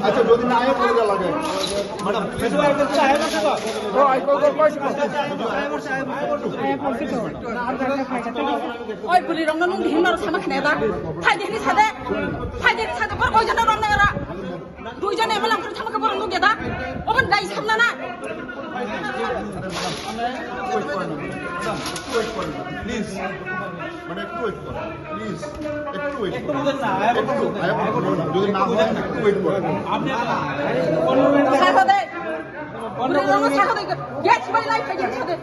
আচ্ছা যদি না আয় পড়ে লাগে ম্যাডাম ওই পুলি রং নং হিমার সামা খানেদা ফাইদেনি সাদে পর কয়জন রং নাগারা দুইজন এমএলএ আমকে থামকে বড় নু গেদা ওবন দাই সামনা না প্লিজ মানে একটু ওয়েট করুন প্লিজ একটু ওয়েট করুন যদি না হয় একটু ওয়েট করুন আপনি সাহদে পুলি রং সাহদে gate by life gate Sade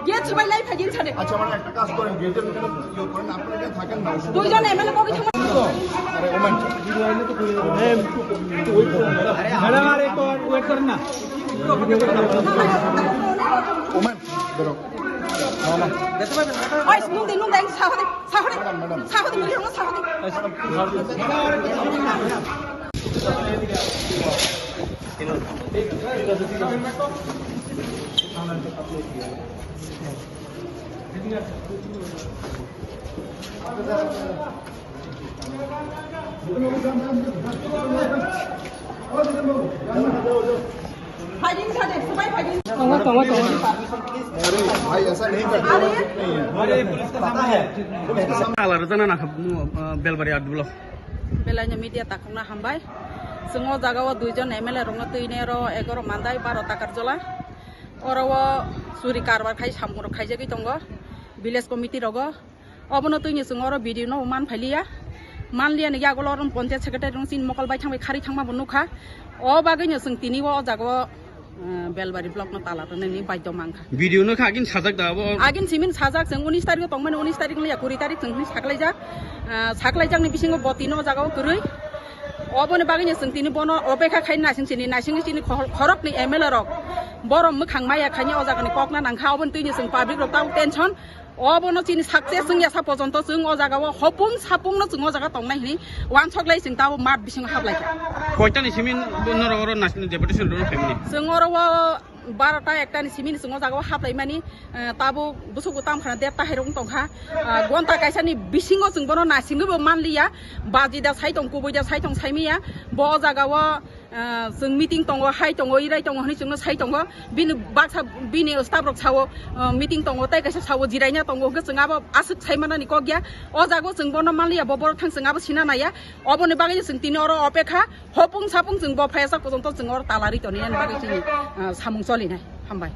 gate by life gate সাদে আচ্ছা মানে একটা কাজ করেন গেটের ভিতরে ইয়ে করেন আপনারা এখানে থাকেন না দুইজন এমএলএ কবি থামা আরে ওমান ম্যাডাম আর একটু ওয়েট করেন না ওমান ধরো ওই নু দেন সাহদে পুলি রং সাহদে फाइटिंग सादे सुबाई फाइटिंग अरे भाई ऐसा नहीं करते अरे पुलिस का सामना है आलार जाना ना बेलबारि आदुल बेलानि मिडिया ताखंना हामबाय जोङो जागाव दुइजन एमएलए रंनो तैनेरो 11 मानदाय 12 टाकार जला अराव सुरि कारबार खाय सामुर खायजागि दंग विलेज कमिटि रग अबनो तैनि जोङो अर भिडिअ न मान फाइलिया मानलिया नि यागल रं पंचायत सेक्रेटारि रं सिन मकल बाय थांबाय खारि थांमा बनुखा अ बागैनो जों तिनिव जागाव बेलबारि ब्लक न ताला रननि बायद मांखा भिडिअ न खागिन साजाक दाबो आगिन सिमिन साजाक जों 19 तारिख तंमोन 19 तारिख नि 20 तारिख जों साखलायजाक नि बिसिङो बतिनो जागाव गरै अबने बागैनो जों तिनि बन अबेखा खाय नासिंनि सिनि खरक नि एमएलए रक बरम मोखां माया खायनि अ जागानि ककना नांखा अबन तैनि जों पाब्लिक रक ताव टेनसन अबनो चिनि सक्सेस जों यासा पर्यन्त जों अ जागाव हपुं सापुंनो जों अ जागा तंनायनि वान सकलाय जों ताव मार बिसिङो हाबलायखा कयटानि सिमिन नरगर नासिन डेपुटेसन रो फेमिलि जों अरव 12टा 1टानि सिमिन जों अ जागाव हाबलाय मानि ताबो बुसुगु ताम खाना देता हेरं तंखा घन्टा कायसानि बिसिङो जों बनो नासिङोबो मानलिया बाजिदा साइटं कुबैदा साइटं साइमिया ब जागाव जों मिटिं दङ हाय दङ इराय दङ हनि जोंनो साइ दङ बिनि बाक्सा बिनि स्टाफरक सावो मिटिं दङ ताइ कायसा सावो जिरायना दङ जोंआबो आसुक साइमानानि क गया अ जागो जों बनो मानलिया बबर थां जोंआबो सिना नाया अबने बागै जों तिनि अर अपेक्षा हपुं सापुं जों ब फायासा पर्यन्त जों अर तालारि तनि बागै जों सामुं चलिनाय हामबाय